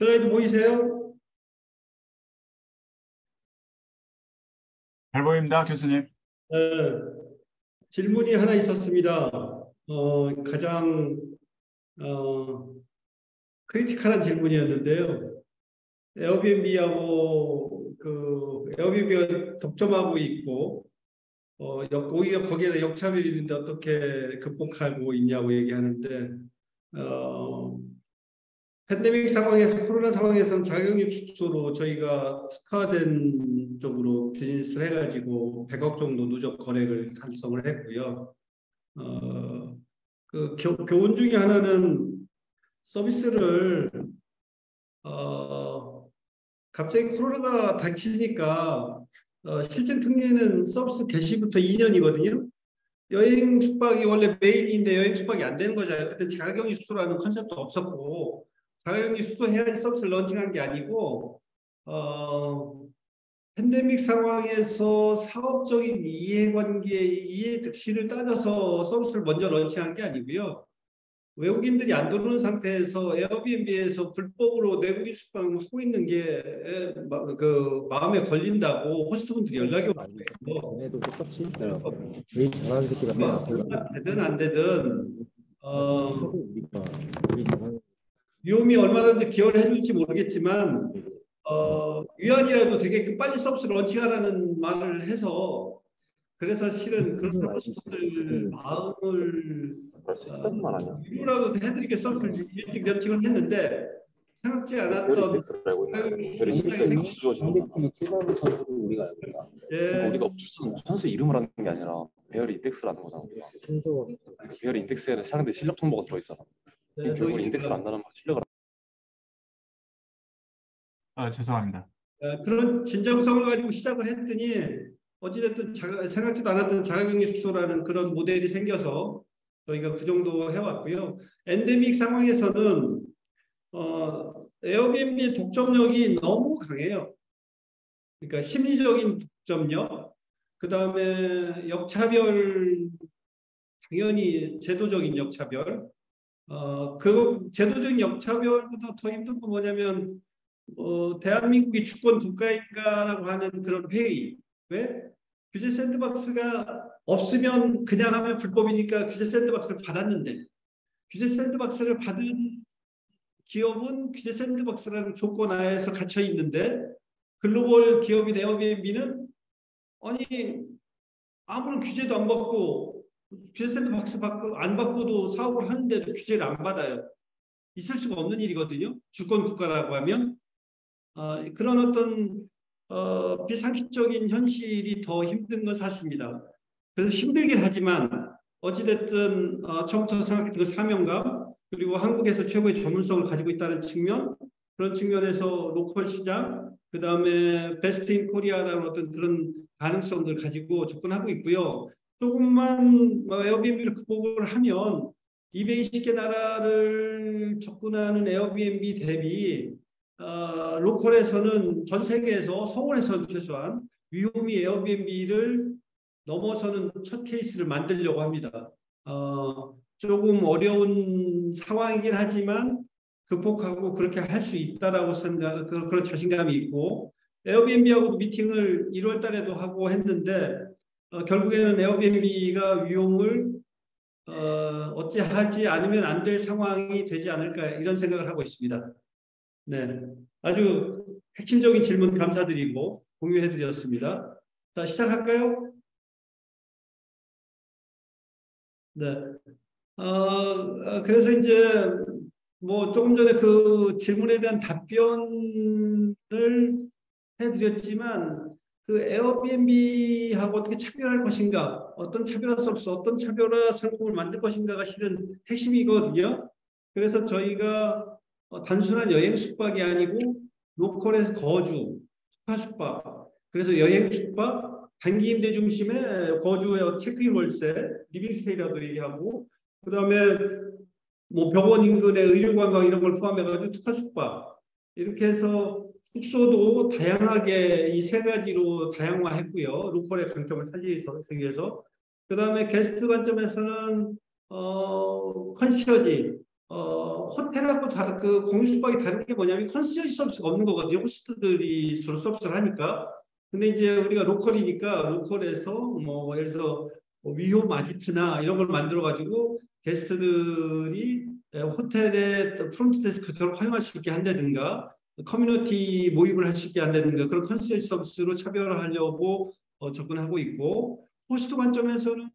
슬라이드 보이세요? 잘 보입니다, 교수님. 네, 질문이 하나 있었습니다. 가장 크리티컬한 질문이었는데요. 에어비앤비하고 에어비앤비가 독점하고 있고 오히려 거기에다 역차별이 있는데 어떻게 극복하고 있냐고 얘기하는데 팬데믹 상황에서 코로나 상황에서는 자격리 축소로 저희가 특화된 쪽으로 비즈니스를 해가지고 100억 정도 누적 거래를 달성을 했고요. 교훈 중에 하나는 서비스를 갑자기 코로나가 닥치니까 실전 특례는 서비스 개시부터 2년이거든요. 여행 숙박이 원래 메인인데 여행 숙박이 안 되는 거잖아요. 그때 자가격리 축소라는 컨셉도 없었고 자가격리 축소해야지 서비스를 런칭한 게 아니고 팬데믹 상황에서 사업적인 이해관계, 이해득실을 따져서 서비스를 먼저 런칭한 게 아니고요. 외국인들이 안 들어오는 상태에서 에어비앤비에서 불법으로 내국인 숙박을 하고 있는 게 마음에 걸린다고 호스트분들이 연락이 오고 얘네도 똑같이 제일 잘하는 새끼가 되든 안 되든 우리가 제일 잘하는 위험이 얼마든지 기여를 해줄지 모르겠지만 위안이라도 되게 빨리 서비스를 런칭하라는 말을 해서 그래서 실은 그런 호스트들 마음을 위로라도 해드리게 서비스를 일찍 런칭을 했는데 생각지 않았던 우리가 알고 있다. 우리가 선수 이름을 하는 게 아니라 배열이 인덱스라는 거잖아. 배열 인덱스에는 상대 실력 통보가 들어있잖아. 결국 인덱스를 안다는 말 실력을 죄송합니다. 그런 진정성을 가지고 시작을 했더니 어찌됐든 생각지도 않았던 자가격리 숙소라는 그런 모델이 생겨서 저희가 그 정도 해왔고요. 엔데믹 상황에서는 에어비앤비 독점력이 너무 강해요. 그러니까 심리적인 독점력, 그 다음에 역차별, 당연히 제도적인 역차별. 그 제도적인 역차별보다 더 힘든 건 뭐냐면 대한민국이 주권 국가인가라고 하는 그런 회의. 왜? 규제 샌드박스가 없으면 그냥 하면 불법이니까 규제 샌드박스를 받았는데 규제 샌드박스를 받은 기업은 규제 샌드박스라는 조건 하에서 갇혀 있는데 글로벌 기업인 에어비앤비는 아니 아무런 규제도 안 받고 규제 샌드박스 안 받고도 사업을 하는데도 규제를 안 받아요. 있을 수가 없는 일이거든요. 주권 국가라고 하면 그런 어떤 비상식적인 현실이 더 힘든 건 사실입니다. 그래서 힘들긴 하지만 어찌됐든 처음부터 생각했던 그 사명감 그리고 한국에서 최고의 전문성을 가지고 있다는 측면 그런 측면에서 로컬 시장 그 다음에 베스트 인 코리아라는 어떤 그런 가능성들 가지고 접근하고 있고요. 조금만 에어비앤비를 극복을 하면 220개 나라를 접근하는 에어비앤비 대비 로컬에서는 전 세계에서 서울에서는 최소한 위홈이 에어비앤비를 넘어서는 첫 케이스를 만들려고 합니다. 조금 어려운 상황이긴 하지만 극복하고 그렇게 할 수 있다라고 생각 그런 자신감이 있고 에어비앤비하고 미팅을 1월 달에도 하고 했는데 결국에는 에어비앤비가 위홈을 어찌하지 않으면 안 될 상황이 되지 않을까 이런 생각을 하고 있습니다. 네, 아주 핵심적인 질문 감사드리고 공유해드렸습니다. 자, 시작할까요? 네. 그래서 이제 뭐 조금 전에 그 질문에 대한 답변을 해드렸지만 그 에어비앤비하고 어떻게 차별할 것인가, 어떤 차별화 서비스, 어떤 차별화 상품을 만들 것인가가 실은 핵심이거든요. 그래서 저희가 단순한 여행 숙박이 아니고 로컬에서 거주, 숙파 숙박, 그래서 여행 숙박, 단기 임대 중심의 거주의 체크인 월세, 리빙스테이라도 얘기하고 그 다음에 뭐 병원 인근의 의료관광 이런 걸 포함해가지고 특화 숙박 이렇게 해서 숙소도 다양하게 이 세 가지로 다양화했고요. 로컬의 강점을 살리기 위해서 그 다음에 게스트 관점에서는 컨시어지 호텔하고 그 공유 숙박이 다른 게 뭐냐면 컨시어지 서비스가 없는 거거든요. 호스트들이 주로 서비스를 하니까. 근데 이제 우리가 로컬이니까 로컬에서 뭐 예를 들어서 위호 마지트나 이런 걸 만들어 가지고 게스트들이 호텔의 프론트 데스크를 활용할 수 있게 한다든가 커뮤니티 모임을 할 수 있게 한다든가 그런 컨시어지 서비스로 차별화하려고 접근하고 있고 호스트 관점에서는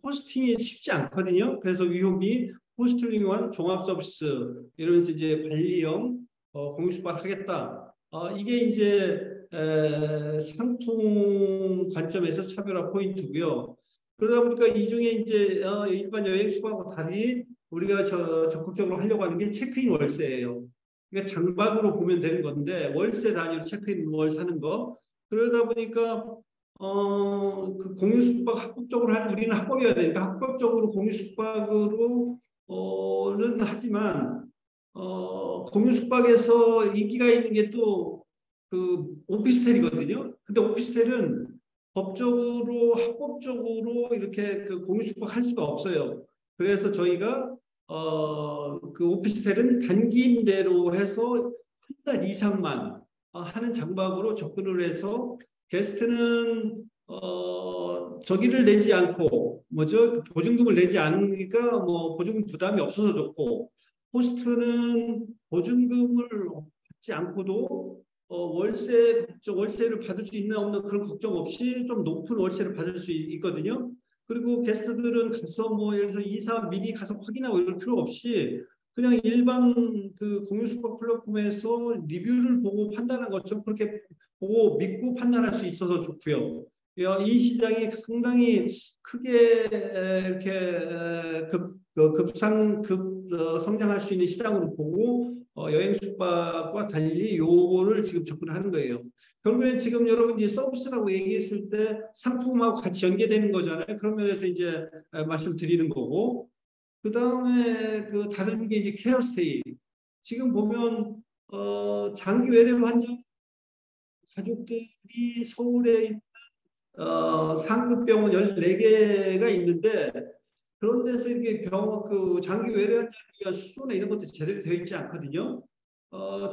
호스팅이 쉽지 않거든요. 그래서 위홈이 호스팅을 위한 종합 서비스 이러면서 이제 관리형 공유 숙박 하겠다. 이게 이제 상품 관점에서 차별화 포인트고요. 그러다 보니까 이 중에 이제 일반 여행 숙박하고 달리 우리가 적극적으로 하려고 하는 게 체크인 월세예요. 그러니까 장박으로 보면 되는 건데 월세 단위로 체크인 월 사는 거. 그러다 보니까 그 공유 숙박 합법적으로 우리는 합법이어야 되니까 합법적으로 공유 숙박으로는 하지만 공유 숙박에서 인기가 있는 게 또 그 오피스텔이거든요. 근데 오피스텔은 법적으로 합법적으로 이렇게 그 공유 숙박 할 수가 없어요. 그래서 저희가 그 오피스텔은 단기 임대로 해서 한 달 이상만 하는 장박으로 접근을 해서 게스트는 저기를 내지 않고 뭐죠 보증금을 내지 않으니까 뭐 보증금 부담이 없어서 좋고 호스트는 보증금을 받지 않고도 월세를 받을 수 있나 없나 그런 걱정 없이 좀 높은 월세를 받을 수 있거든요. 그리고 게스트들은 가서 뭐 예를 들어서 이사 미리 가서 확인하고 이럴 필요 없이 그냥 일반 그 공유 숙박 플랫폼에서 리뷰를 보고 판단한 것처럼 그렇게 보고 믿고 판단할 수 있어서 좋고요. 이 시장이 상당히 크게 이렇게 성장할 수 있는 시장으로 보고 여행 숙박과 달리 요거를 지금 접근하는 거예요. 결국에 지금 여러분이 서비스라고 얘기했을 때 상품하고 같이 연계되는 거잖아요. 그런 면에서 이제 말씀드리는 거고 그 다음에 그 다른 게 이제 케어스테이. 지금 보면 장기 외래 환자 가족들이 서울에 있는 상급병원 14개가 있는데 그런 데서 이렇게 장기 외래 환자를 위한 수소나 이런 것들이 제대로 되어 있지 않거든요.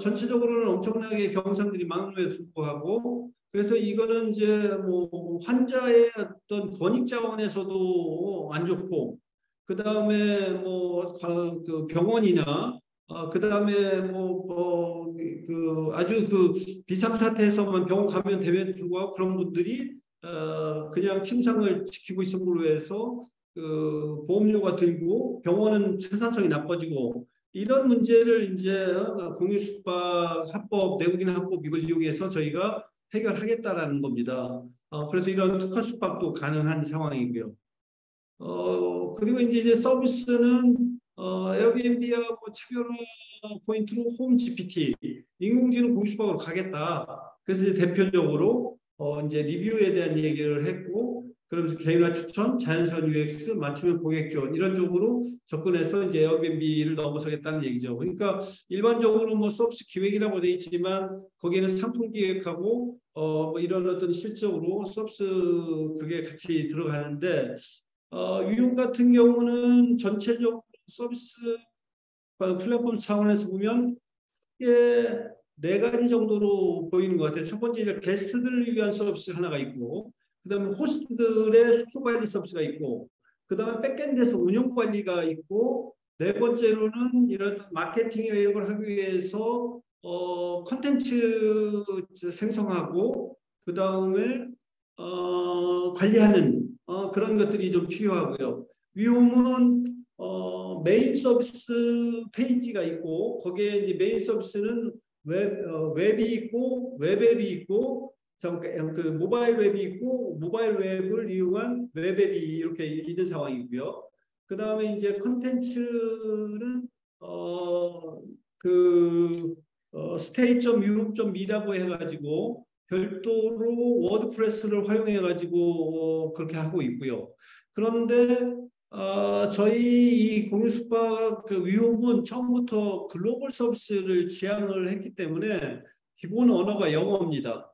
전체적으로는 엄청나게 병상들이 많음에도 불구하고 그래서 이거는 이제 뭐 환자의 어떤 권익 자원에서도 안 좋고 그 다음에 뭐 그 병원이나 그 다음에 그 아주 그 비상사태에서만 병원 가면 됨에도 불구하고 그런 분들이 그냥 침상을 지키고 있음으로 해서 그 보험료가 들고 병원은 생산성이 나빠지고 이런 문제를 이제 공유숙박 합법, 내국인 합법 이걸 이용해서 저희가 해결하겠다라는 겁니다. 그래서 이런 특화 숙박도 가능한 상황이고요. 그리고 이제 서비스는 에어비앤비하고 차별화 포인트로 홈 GPT, 인공지능 공유숙박으로 가겠다. 그래서 이제 대표적으로 이제 리뷰에 대한 얘기를 했고, 그러면서 개인화 추천, 자연스러운 UX, 맞춤형 고객 지원 이런 쪽으로 접근해서 이제 에어비앤비를 넘어서겠다는 얘기죠. 그러니까 일반적으로 뭐 서비스 기획이라고 돼 있지만 거기에는 상품 기획하고 뭐 이런 어떤 실적으로 서비스 그게 같이 들어가는데 유용 같은 경우는 전체적으로 서비스 플랫폼 차원에서 보면 이게 4가지 정도로 보이는 것 같아요. 첫 번째 이제 게스트들을 위한 서비스 하나가 있고, 그다음에 호스트들의 숙소 관리 서비스가 있고, 그다음에 백엔드에서 운영 관리가 있고, 네 번째로는 이런 마케팅이나 이런 걸 하기 위해서 컨텐츠 생성하고, 그다음에 관리하는 그런 것들이 좀 필요하고요. 위홈은 메인 서비스 페이지가 있고 거기에 이제 메인 서비스는 웹이 있고 웹앱이 있고 그 모바일 웹이 있고 모바일 웹을 이용한 웹앱이 이렇게 있는 상황이고요. 그 다음에 이제 컨텐츠는 stay.europe.me라고 해가지고 별도로 워드프레스를 활용해가지고 그렇게 하고 있고요. 그런데 저희 이 공유숙박 그 위홈은 처음부터 글로벌 서비스를 지향을 했기 때문에 기본 언어가 영어입니다.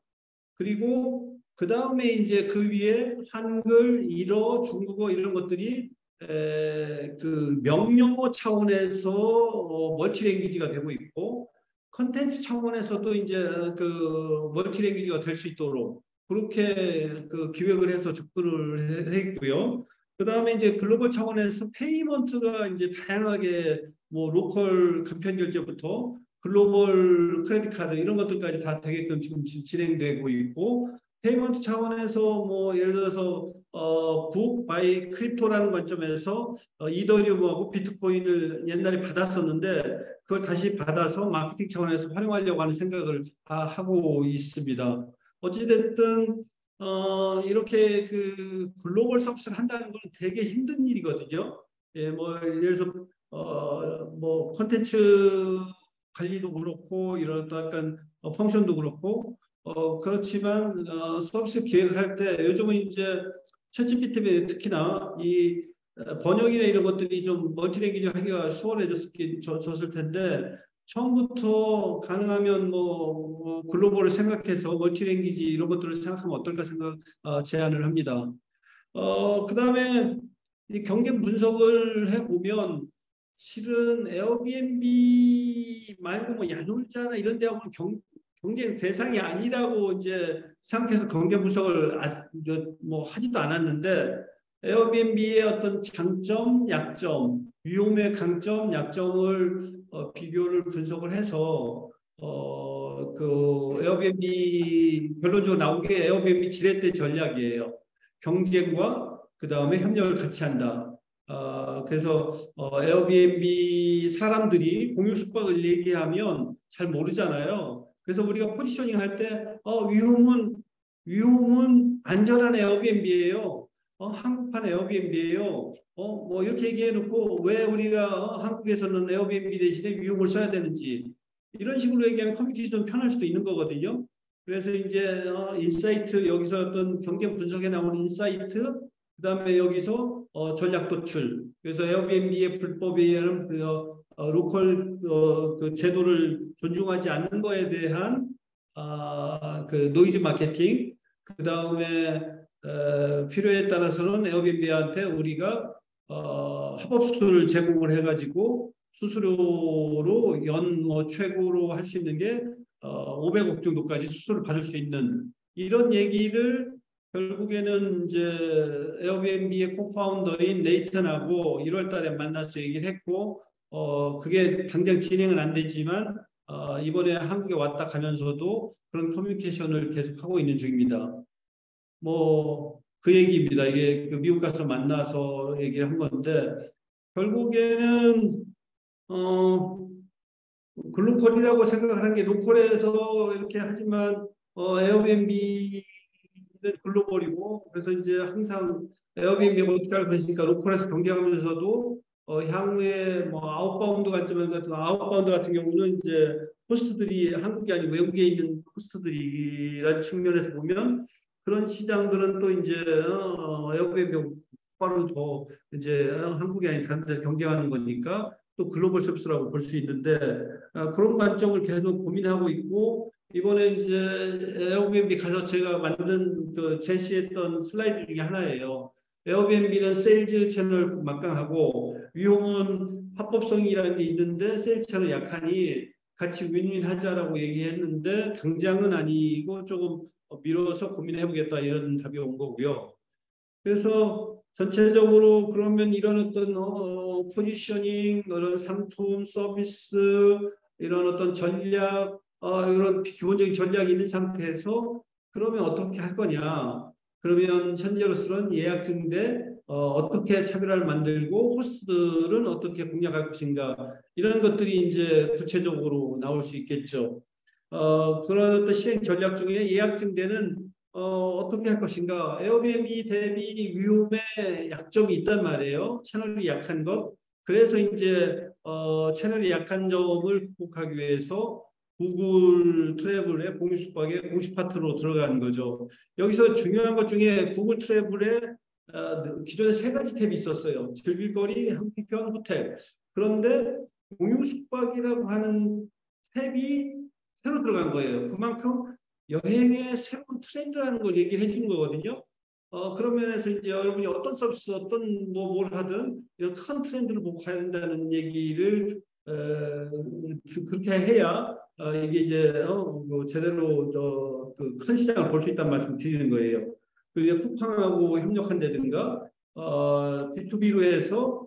그리고 그 다음에 이제 그 위에 한글, 일어, 중국어 이런 것들이 그 명령어 차원에서 멀티랭귀지가 되고 있고 컨텐츠 차원에서도 이제 그 멀티랭귀지가 될 수 있도록 그렇게 그 기획을 해서 접근을 했고요. 그 다음에 이제 글로벌 차원에서 페이먼트가 이제 다양하게 뭐 로컬 간편 결제부터 글로벌 크레딧 카드 이런 것들까지 다 되게끔 지금 진행되고 있고 페이먼트 차원에서 뭐 예를 들어서 북 바이 크립토라는 관점에서 이더리움하고 비트코인을 옛날에 받았었는데 그걸 다시 받아서 마케팅 차원에서 활용하려고 하는 생각을 다 하고 있습니다. 어찌됐든 이렇게 그 글로벌 서비스를 한다는 건 되게 힘든 일이거든요. 예, 뭐 예를 들어서 뭐 콘텐츠 관리도 그렇고 이런 또 약간 펑션도 그렇고 그렇지만 서비스 기획을 할 때 요즘은 이제 챗GPT 특히나 이 번역이나 이런 것들이 좀 멀티랭귀지 하기가 수월해졌을 텐데 처음부터 가능하면 뭐 글로벌을 생각해서 멀티랭귀지 이런 것들을 생각하면 어떨까 제안을 합니다. 그다음에 이 경쟁 분석을 해보면 실은 에어비앤비 말고 뭐 야놀자나 이런 데하고는 경쟁 대상이 아니라고 이제 생각해서 경쟁 분석을 뭐 하지도 않았는데 에어비앤비의 어떤 장점, 약점, 위험의 강점, 약점을 비교를 분석을 해서 그 에어비앤비 결론적으로 나온 게 에어비앤비 지렛대 전략이에요. 경쟁과 그 다음에 협력을 같이 한다. 그래서 에어비앤비 사람들이 공유 숙박을 얘기하면 잘 모르잖아요. 그래서 우리가 포지셔닝 할 때 위홈은 안전한 에어비앤비예요. 한국판 에어비앤비예요. 뭐 이렇게 얘기해 놓고 왜 우리가 한국에서는 에어비앤비 대신에 위홈을 써야 되는지 이런 식으로 얘기하면 커뮤니케이션이 좀 편할 수도 있는 거거든요. 그래서 이제 인사이트 여기서 어떤 경쟁 분석에 나오는 인사이트 그다음에 여기서 전략 도출. 그래서 에어비앤비의 불법에 의한 로컬 그 제도를 존중하지 않는 거에 대한 그 노이즈 마케팅. 그다음에 필요에 따라서는 에어비앤비한테 우리가 합법 수수료를 제공을 해가지고 수수료로 연 뭐 최고로 할 수 있는 게 500억 정도까지 수수료를 받을 수 있는 이런 얘기를 결국에는 이제 에어비앤비의 코파운더인 네이턴하고 1월 달에 만나서 얘기를 했고 그게 당장 진행은 안 되지만 이번에 한국에 왔다 가면서도 그런 커뮤니케이션을 계속 하고 있는 중입니다. 뭐 그 얘기입니다. 이게 그 미국 가서 만나서 얘기를 한 건데 결국에는 글로컬이라고 생각하는 게 로컬에서 이렇게 하지만 에어비앤비는 글로벌이고 그래서 이제 항상 에어비앤비가 어떻게 할 것이니까 로컬에서 경쟁하면서도 향후에 뭐 아웃바운드 같은 경우는 이제 호스트들이 한국이 아니고 외국에 있는 호스트들이란 측면에서 보면 그런 시장들은 또 이제 에어비앤비 바로 더 이제 한국이 아닌 다른 데서 경쟁하는 거니까 또 글로벌 서비스라고 볼 수 있는데 그런 관점을 계속 고민하고 있고 이번에 이제 에어비앤비 가서 제가 만든 그 제시했던 슬라이드 중에 하나예요. 에어비앤비는 세일즈 채널 막강하고 위홈은 합법성이라는 게 있는데 세일즈 채널 약하니 같이 윈윈하자라고 얘기했는데 당장은 아니고 조금 미뤄서 고민해보겠다 이런 답이 온 거고요. 그래서 전체적으로 그러면 이런 어떤 포지셔닝, 이런 상품, 서비스, 이런 어떤 전략, 이런 기본적인 전략이 있는 상태에서 그러면 어떻게 할 거냐? 그러면 현재로서는 예약증 대 어떻게 차별화를 만들고 호스트들은 어떻게 공략할 것인가 이런 것들이 이제 구체적으로 나올 수 있겠죠. 그런 어떤 시행 전략 중에 예약증대는 어떻게 할 것인가? 에어비앤비 대비 위험의 약점이 있단 말이에요. 채널이 약한 것. 그래서 이제 채널이 약한 점을 극복하기 위해서 구글 트래블의 공유 숙박의 공식 파트로 들어가는 거죠. 여기서 중요한 것 중에 구글 트래블에 기존에 3가지 탭이 있었어요. 즐길거리, 항공편, 호텔. 그런데 공유 숙박이라고 하는 탭이 새로 들어간 거예요. 그만큼 여행의 새로운 트렌드라는 걸 얘기해 주는 거거든요. 그런 면에서 이제 여러분이 어떤 서비스, 어떤 뭘 하든 이런 큰 트렌드를 보고 가야 된다는 얘기를 그렇게 해야 이게 이제 뭐 제대로 큰 시장을 볼 수 있다는 말씀 드리는 거예요. 그리고 쿠팡하고 협력한다든가 B2B로 해서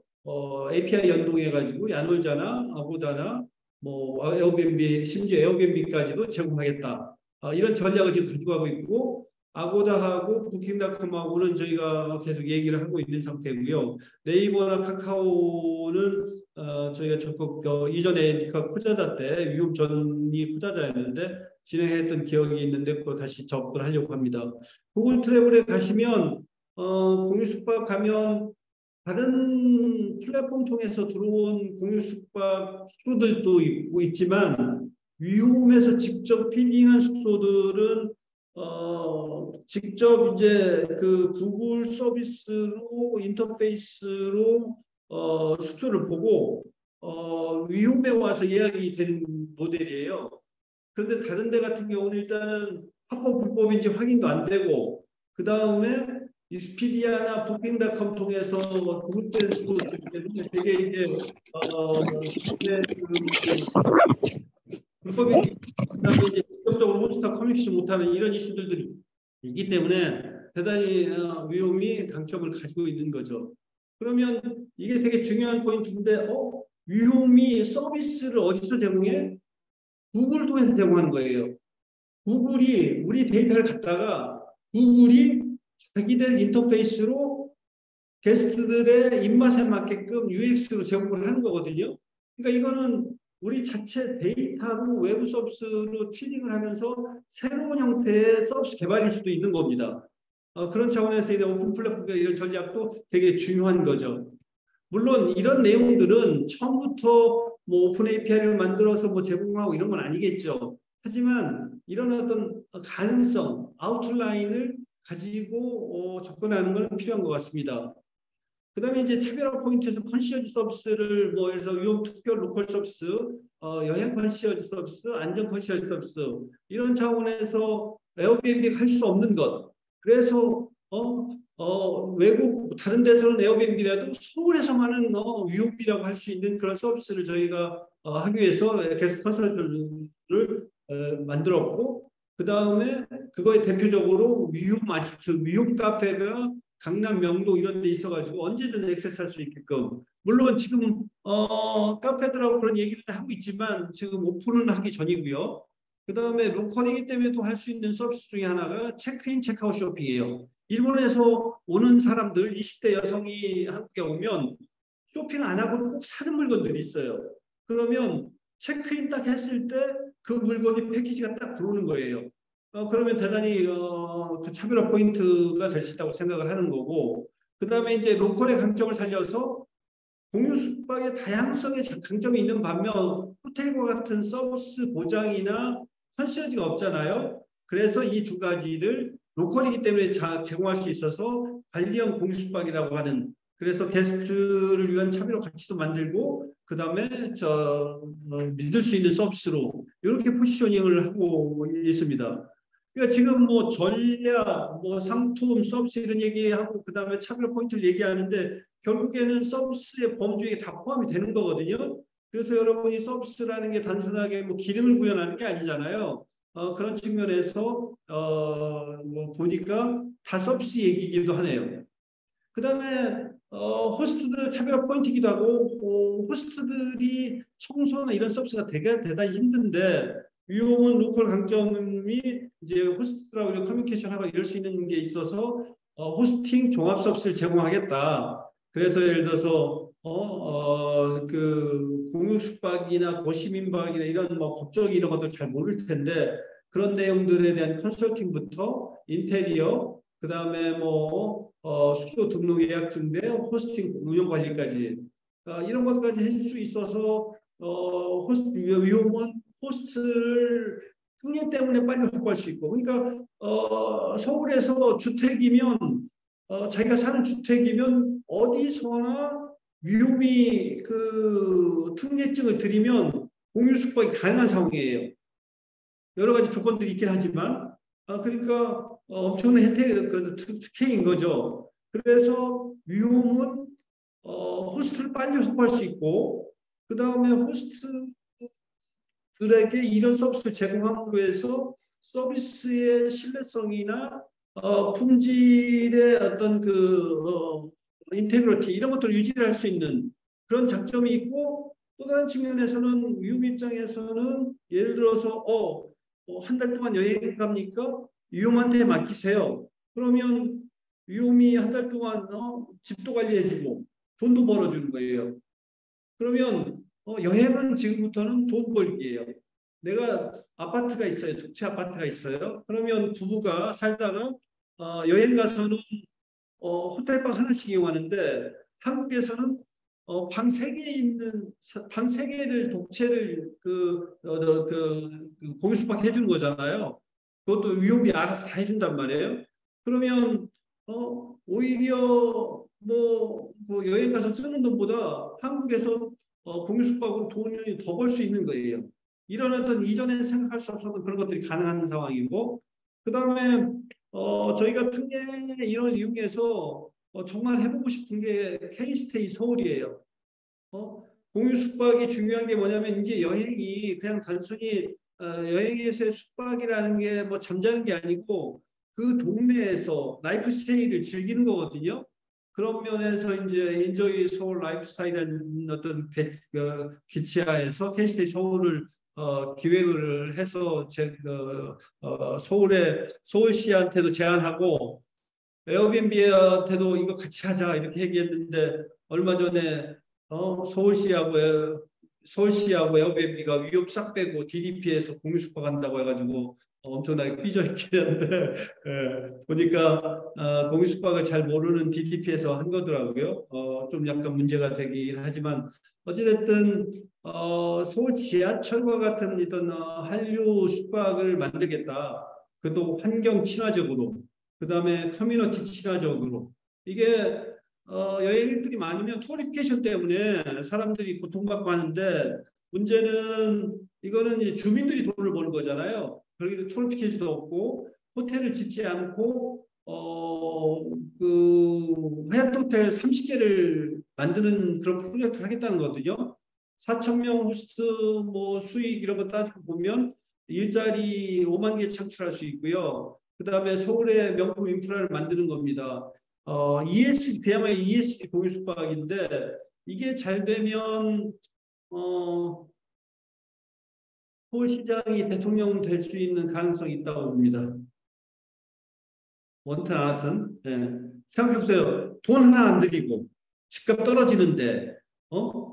API 연동해 가지고 야놀자나 아고다나 뭐 에어비앤비 심지어 에어비앤비까지도 제공하겠다. 이런 전략을 지금 가지고 가고 있고 아고다하고 부킹닷컴하고는 저희가 계속 얘기를 하고 있는 상태고요. 네이버나 카카오는 저희가 적극 이전에 코자자 때 위험 전이 코자자였는데 진행했던 기억이 있는데 또 다시 접근을 하려고 합니다. 구글 트래블에 가시면 공유 숙박 가면 다른 플랫폼 통해서 들어온 공유 숙박 숙소들도 있지만 위홈에서 직접 필링한 숙소들은 직접 이제 그 구글 서비스로 인터페이스로 숙소를 보고 위홈에 와서 예약이 되는 모델이에요. 그런데 다른 데 같은 경우는 일단은 합법 불법인지 확인도 안 되고 그 다음에 익스피디아나 부킹닷컴 통해서 구글된 숙소들 때문에 되게 이제 불법이 그다음에 이제 직접적으로 호스트와 커뮤니케이션 못하는 이런 이슈들이 있기 때문에 대단히 위험이 강점을 가지고 있는 거죠. 그러면 이게 되게 중요한 포인트인데 위험이 서비스를 어디서 제공해? 구글 통해서 제공하는 거예요. 구글이 우리 데이터를 갖다가 구글이 자기들 인터페이스로 게스트들의 입맛에 맞게끔 UX로 제공을 하는 거거든요. 그러니까 이거는 우리 자체 데이터로 외부 서비스로 튜닝을 하면서 새로운 형태의 서비스 개발일 수도 있는 겁니다. 그런 차원에서 이런 오픈 플랫폼 이런 전략도 되게 중요한 거죠. 물론 이런 내용들은 처음부터 뭐 오픈 API를 만들어서 뭐 제공하고 이런 건 아니겠죠. 하지만 이런 어떤 가능성, 아웃라인을 가지고 접근하는 건 필요한 것 같습니다. 그 다음에 이제 차별화 포인트에서 컨시어지 서비스를 뭐 해서 위험 특별 로컬 서비스, 여행 컨시어지 서비스, 안전 컨시어지 서비스 이런 차원에서 에어비앤비가 할 수 없는 것. 그래서 외국 다른 데서는 에어비앤비라도 서울에서만은 위험비라고 할 수 있는 그런 서비스를 저희가 하기 위해서 게스트 컨설턴트를 만들었고 그 다음에 그거에 대표적으로 위험 아지트, 위험 카페가 강남 명동 이런 데 있어가지고 언제든 액세스할 수 있게끔 물론 지금 카페들하고 그런 얘기를 하고 있지만 지금 오픈은 하기 전이고요. 그 다음에 로컬이기 때문에 또 할 수 있는 서비스 중에 하나가 체크인 체크아웃 쇼핑이에요. 일본에서 오는 사람들 20대 여성이 한국에 오면 쇼핑 안 하고 꼭 사는 물건들이 있어요. 그러면 체크인 딱 했을 때 그 물건이 패키지가 딱 들어오는 거예요. 그러면 대단히 그 차별화 포인트가 될 수 있다고 생각을 하는 거고 그 다음에 이제 로컬의 강점을 살려서 공유 숙박의 다양성의 강점이 있는 반면 호텔과 같은 서비스 보장이나 컨시어지가 없잖아요. 그래서 이 두 가지를 로컬이기 때문에 제공할 수 있어서 관리형 공유 숙박이라고 하는 그래서 게스트를 위한 차별화 가치도 만들고 그 다음에 믿을 수 있는 서비스로 이렇게 포지셔닝을 하고 있습니다. 그러니까 지금 뭐 전략, 뭐 상품, 서비스 이런 얘기하고 그 다음에 차별 포인트를 얘기하는데 결국에는 서비스의 범주에 다 포함이 되는 거거든요. 그래서 여러분이 서비스라는 게 단순하게 뭐 기능을 구현하는 게 아니잖아요. 그런 측면에서 뭐 보니까 다 서비스 얘기이기도 하네요. 그 다음에 호스트들 차별화 포인트이기도 하고 호스트들이 청소나 이런 서비스가 대단히 힘든데 위험은 로컬 강점이 이제 호스트들하고 커뮤니케이션하고 이럴 수 있는 게 있어서 호스팅 종합 서비스를 제공하겠다. 그래서 예를 들어서 그 공유 숙박이나 고시민박이나 이런 뭐 법적 이런 것들 잘 모를 텐데 그런 내용들에 대한 컨설팅부터 인테리어 그 다음에 뭐 숙소 등록 예약 증대, 호스팅 운영 관리까지 이런 것까지 해줄 수 있어서 호스트 위험은 호스트를 승인 때문에 빨리 확보할 수 있고 그러니까 서울에서 주택이면 자기가 사는 주택이면 어디서나 위험이 그 특례증을 들이면 공유 숙박이 가능한 상황이에요. 여러 가지 조건들이 있긴 하지만 그러니까 엄청난 혜택, 특혜인 거죠. 그래서 위홈은 호스트를 빨리 확보할 수 있고, 그 다음에 호스트들에게 이런 서비스를 제공함으로 해서 서비스의 신뢰성이나 품질의 어떤 인테그리티 이런 것들을 유지할 수 있는 그런 장점이 있고, 또 다른 측면에서는 위홈 입장에서는 예를 들어서 한 달 동안 여행 갑니까? 위홈한테 맡기세요. 그러면 위홈이 한 달 동안 집도 관리해주고 돈도 벌어주는 거예요. 그러면 여행은 지금부터는 돈 벌기예요. 내가 아파트가 있어요. 독채 아파트가 있어요. 그러면 부부가 살다가 여행 가서는 호텔방 하나씩 이용하는데, 한국에서는 방 3개 있는 방 3개를 독채를 공유 숙박 해주는 거잖아요. 그것도 위험이 알아서 다 해준단 말이에요. 그러면 오히려 여행 가서 쓰는 돈보다 한국에서 공유 숙박으로 돈이 더 벌 수 있는 거예요. 이런 어떤 이전에 생각할 수 없었던 그런 것들이 가능한 상황이고, 그 다음에 저희가 특례 이런 이용해서 정말 해보고 싶은 게 K스테이 서울이에요. 공유 숙박이 중요한 게 뭐냐면, 이제 여행이 그냥 단순히 여행에서의 숙박이라는 게 뭐 잠자는 게 아니고 그 동네에서 라이프 스테이를 즐기는 거거든요. 그런 면에서 이제 인조이 서울 라이프 스타일이라는 어떤 기치하에서 K스테이 서울을 기획을 해서 서울시한테도 제안하고 에어비앤비한테도 이거 같이 하자 이렇게 얘기했는데, 얼마 전에 서울시하고 에어비앤비가 위험 싹 빼고 DDP에서 공유 숙박한다고 해가지고 엄청나게 삐져있긴 한데 보니까 공유 숙박을 잘 모르는 DDP에서 한 거더라고요. 좀 약간 문제가 되긴 하지만 어찌됐든 서울 지하철과 같은 이런 한류 숙박을 만들겠다. 그것도 환경 친화적으로, 그 다음에 커뮤니티 친화적으로. 이게 여행객들이 많으면 토리피케이션 때문에 사람들이 고통받고 하는데, 문제는 이거는 이제 주민들이 돈을 버는 거잖아요. 그러기 토리피케이션도 없고 호텔을 짓지 않고 하얏트 호텔 30개를 만드는 그런 프로젝트를 하겠다는 거거든요. 4,000명 호스트 수익 이런 거 따지고 보면 일자리 5만 개 창출할 수 있고요. 그 다음에 서울의 명품 인프라를 만드는 겁니다. ESG, 그야말로 ESG 공유 숙박인데, 이게 잘 되면 서울시장이 대통령 될 수 있는 가능성이 있다고 봅니다. 원튼 안 하든. 생각해보세요. 돈 하나 안 들이고 집값 떨어지는데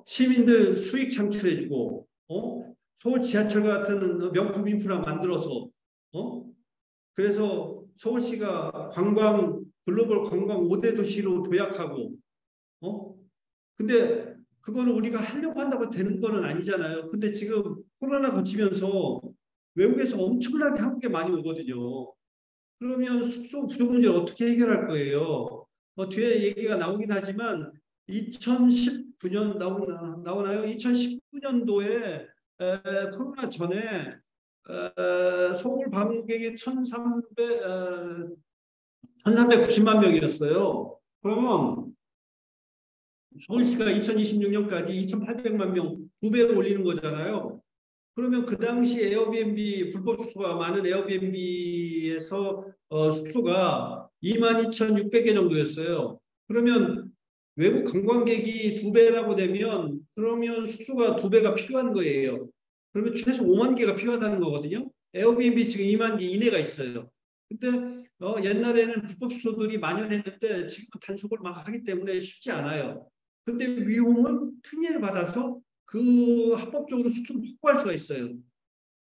시민들 수익 창출해주고 서울 지하철 같은 명품 인프라 만들어서 그래서 서울시가 글로벌 관광 5대 도시로 도약하고 근데 그거는 우리가 하려고 한다고 되는 거는 아니잖아요. 근데 지금 코로나 거치면서 외국에서 엄청나게 한국에 많이 오거든요. 그러면 숙소 부족 문제를 어떻게 해결할 거예요? 뒤에 얘기가 나오긴 하지만 2019년 나오나요? 2019년도에 코로나 전에 서울 방문객이 1,390만 명이었어요. 그러면 서울시가 2026년까지 2,800만 명 2배로 올리는 거잖아요. 그러면 그 당시 에어비앤비 불법 숙소가 많은 에어비앤비에서 숙소가 22,600개 정도였어요. 그러면 외국 관광객이 2배라고 되면 그러면 숙소가 2배가 필요한 거예요. 그러면 최소 5만 개가 필요하다는 거거든요. 에어비앤비 지금 2만 개 이내가 있어요. 근데 옛날에는 불법 숙소들이 만연했는데 지금은 단속을 막 하기 때문에 쉽지 않아요. 근데 위홈은 특례를 받아서 그 합법적으로 숙소를 확보할 수가 있어요.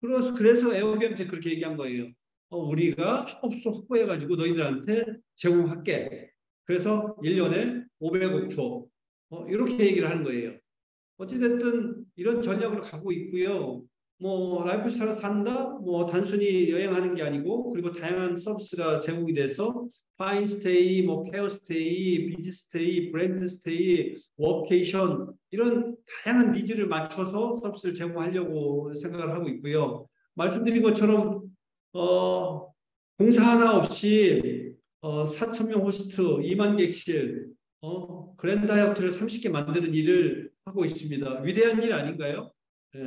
그래서 에어비앤비한테 그렇게 얘기한 거예요. 우리가 합법 숙소 확보해가지고 너희들한테 제공할게. 그래서 1년에 500억 줘. 이렇게 얘기를 하는 거예요. 어찌됐든 이런 전략으로 가고 있고요. 라이프스타일을 산다? 단순히 여행하는 게 아니고, 그리고 다양한 서비스가 제공이 돼서 파인 스테이, 케어 스테이, 비지 스테이, 브랜드 스테이, 워케이션 이런 다양한 니즈를 맞춰서 서비스를 제공하려고 생각을 하고 있고요. 말씀드린 것처럼 공사 하나 없이 4,000명 호스트, 2만 객실, 그랜드 하얏트를 30개 만드는 일을 하고 있습니다. 위대한 일 아닌가요? 예.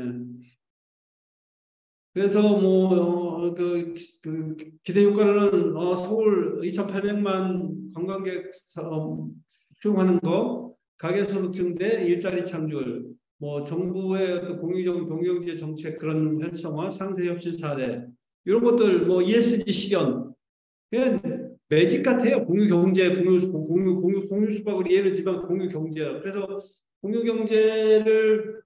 그래서 뭐 기대 효과는 서울 2,800만 관광객 수용하는 거, 가계소득 증대, 일자리 창출, 뭐 정부의 공유적 공유경제 정책 그런 활성화, 상세 혁신 사례 이런 것들, 뭐 ESG 실현, 그냥 매직 같아요. 공유경제, 공유 수박을 예를 들면 공유경제. 그래서 공유경제를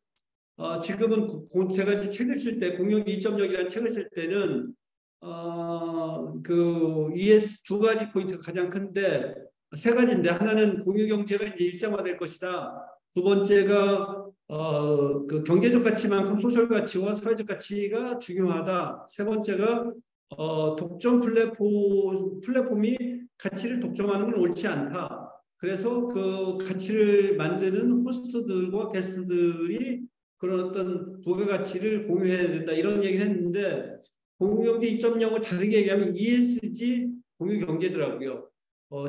지금은 제가 이제 책을 쓸 때 공유 2.0이라는 책을 쓸 때는 그 ES 두 가지 포인트가 가장 큰데 세 가지인데, 하나는 공유 경제가 이제 일상화될 것이다. 두 번째가 그 경제적 가치만큼 소셜 가치와 사회적 가치가 중요하다. 세 번째가 독점 플랫폼이 가치를 독점하는 건 옳지 않다. 그래서 그 가치를 만드는 호스트들과 게스트들이 그런 어떤 부가가치를 공유해야 된다. 이런 얘기를 했는데, 공유경제 2.0을 다르게 얘기하면 ESG 공유경제더라고요.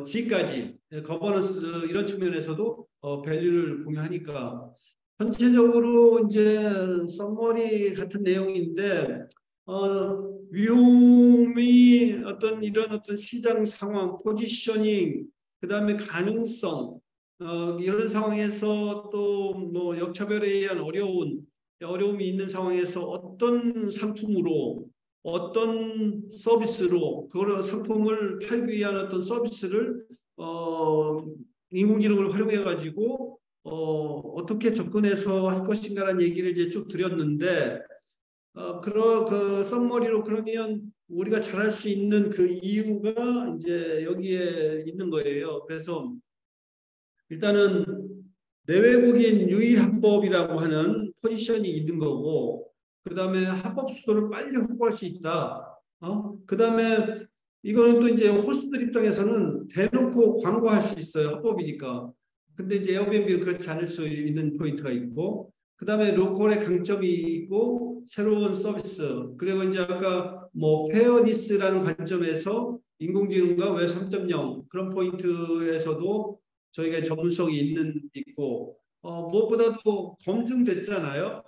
G까지, 거버넌스 이런 측면에서도 밸류를 공유하니까 전체적으로 이제 썸머리 같은 내용인데, 위험이 이런 어떤 시장 상황, 포지셔닝, 그 다음에 가능성, 이런 상황에서 또 뭐 역차별에 의한 어려움이 있는 상황에서 어떤 상품으로, 어떤 서비스로 그런 상품을 팔기 위한 어떤 서비스를 인공지능을 활용해 가지고 어떻게 접근해서 할 것인가라는 얘기를 이제 쭉 드렸는데, 그 썸머리로 그러면 우리가 잘할 수 있는 그 이유가 이제 여기에 있는 거예요. 그래서 일단은 내외국인 유일합법이라고 하는 포지션이 있는 거고, 그 다음에 합법 수도를 빨리 확보할 수 있다. 그 다음에 이거는 또 이제 호스트들 입장에서는 대놓고 광고할 수 있어요. 합법이니까. 근데 이제 에어비앤비는 그렇지 않을 수 있는 포인트가 있고, 그 다음에 로컬의 강점이 있고, 새로운 서비스, 그리고 이제 아까 뭐 페어니스라는 관점에서 인공지능과 웹 3.0 그런 포인트에서도 저희가 전문성이 있고, 무엇보다도 검증됐잖아요.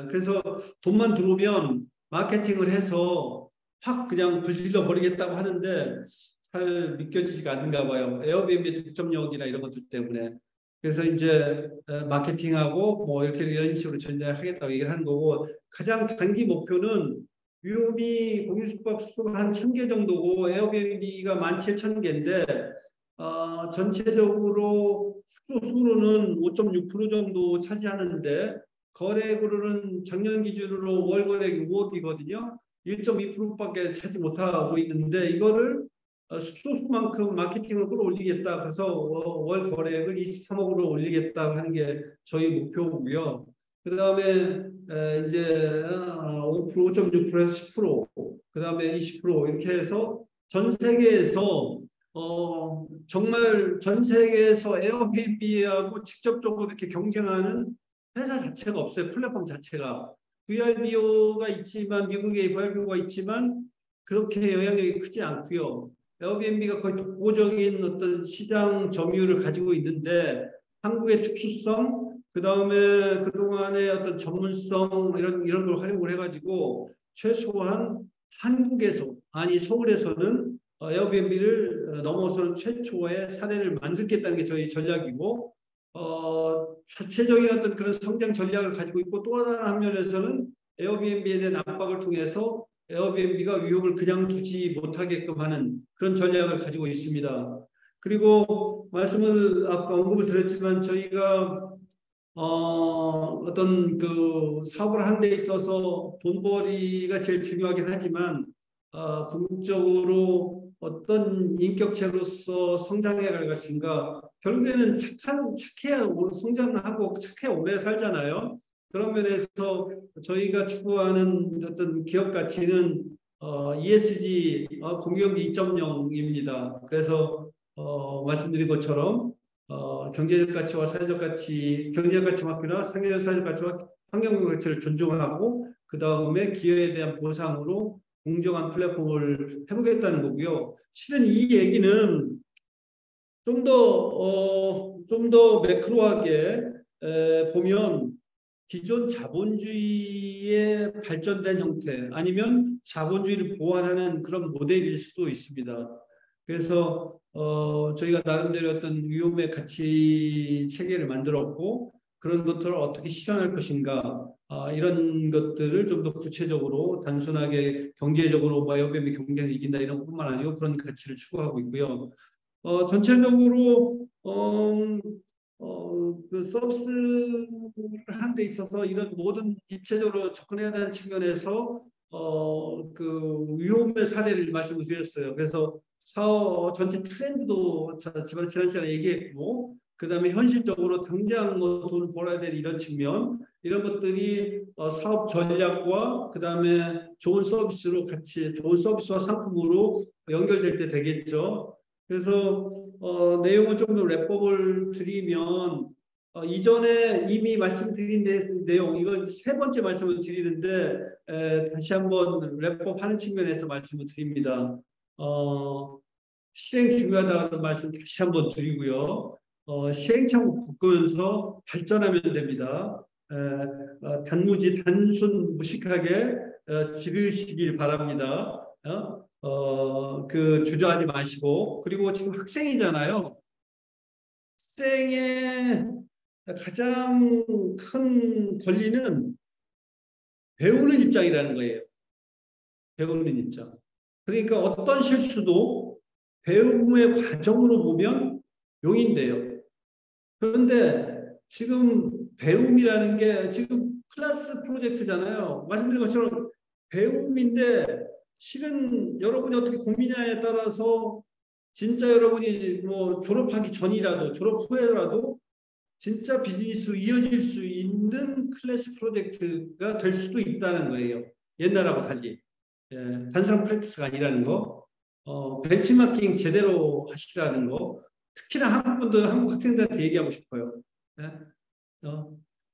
그래서 돈만 들어오면 마케팅을 해서 확 그냥 불질러 버리겠다고 하는데 잘 믿겨지지가 않는가 봐요. 에어비앤비 득점력이나 이런 것들 때문에. 그래서 이제 마케팅하고 뭐 이렇게 이런 식으로 전략하겠다고 얘기를 하는 거고, 가장 단기 목표는 위험이 공유숙박 숙소가 한 1,000개 정도고 에어비앤비가 17,000개인데 전체적으로 숙소 수로는 5.6% 정도 차지하는데, 거래액으로는 작년 기준으로 월 거래액이 5억이거든요. 1.2%밖에 차지 못하고 있는데, 이거를 숙소 수만큼 마케팅을 끌어올리겠다. 그래서 월 거래액을 23억으로 올리겠다 하는 게 저희 목표고요. 그 다음에 이제 5.6%에서 10%, 그 다음에 20% 이렇게 해서 전 세계에서 정말 전 세계에서 에어비앤비하고 직접적으로 이렇게 경쟁하는 회사 자체가 없어요. 플랫폼 자체가. VRBO가 있지만, 미국에 VRBO가 있지만 그렇게 영향력이 크지 않고요. 에어비앤비가 거의 독보적인 어떤 시장 점유율을 가지고 있는데, 한국의 특수성, 그 다음에 그동안의 어떤 전문성 이런 걸 활용을 해가지고 최소한 한국에서, 아니 서울에서는 에어비앤비를 넘어서는 최초의 사례를 만들겠다는 게 저희 전략이고, 자체적인 어떤 그런 성장 전략을 가지고 있고, 또 다른 한면에서는 에어비앤비에 대한 압박을 통해서 에어비앤비가 위협을 그냥 두지 못하게끔 하는 그런 전략을 가지고 있습니다. 그리고 아까 언급을 드렸지만, 저희가 어떤 그 사업을 하는 데 있어서 돈벌이가 제일 중요하긴 하지만, 궁극적으로 어떤 인격체로서 성장해 갈 것인가, 결국에는 착해야 성장하고 착해야 오래 살잖아요. 그런 면에서 저희가 추구하는 어떤 기업 가치는 ESG 공유경제 2.0입니다. 그래서 말씀드린 것처럼 경제적 가치와 사회적 가치, 경제적 가치만 필요한 사회적 가치와 환경적 가치를 존중하고, 그 다음에 기회에 대한 보상으로 공정한 플랫폼을 해보겠다는 거고요. 실은 이 얘기는 좀 더 매크로하게 보면 기존 자본주의의 발전된 형태 아니면 자본주의를 보완하는 그런 모델일 수도 있습니다. 그래서 저희가 나름대로 어떤 위험의 가치 체계를 만들었고 그런 것들을 어떻게 실현할 것인가 이런 것들을 좀 더 구체적으로 단순하게 경제적으로 위험의 경쟁에서 이긴다 이런 것뿐만 아니고 그런 가치를 추구하고 있고요. 전체적으로 그 서비스를 하는 데 있어서 이런 모든 입체적으로 접근해야 되는 측면에서 그 위험의 사례를 말씀을 드렸어요. 그래서 사업 전체 트렌드도 지난 시간에 얘기했고, 그 다음에 현실적으로 당장 뭐 돈을 벌어야 될 이런 측면, 이런 것들이 사업 전략과 그 다음에 좋은 서비스로 같이 좋은 서비스와 상품으로 연결될 때 되겠죠. 그래서 내용을 좀 더 랩법을 드리면 이전에 이미 말씀드린 내용 이건 세 번째 말씀을 드리는데 다시 한번 랩법 하는 측면에서 말씀을 드립니다. 실행 중요하다는 말씀 다시 한번 드리고요. 시행착오 겪으면서 발전하면 됩니다. 단무지 단순 무식하게 지르시길 바랍니다. 그 주저하지 마시고 그리고 지금 학생이잖아요. 학생의 가장 큰 권리는 배우는 입장이라는 거예요. 배우는 입장. 그러니까 어떤 실수도 배움의 과정으로 보면 용인돼요. 그런데 지금 배움이라는 게 지금 클래스 프로젝트잖아요. 말씀드린 것처럼 배움인데 실은 여러분이 어떻게 고민하냐에 따라서 진짜 여러분이 뭐 졸업하기 전이라도 졸업 후에라도 진짜 비즈니스로 이어질 수 있는 클래스 프로젝트가 될 수도 있다는 거예요. 옛날하고 달리. 단순한 프랙티스가 아니라는 거. 벤치마킹 제대로 하시라는 거. 특히나 한국 학생들한테 얘기하고 싶어요.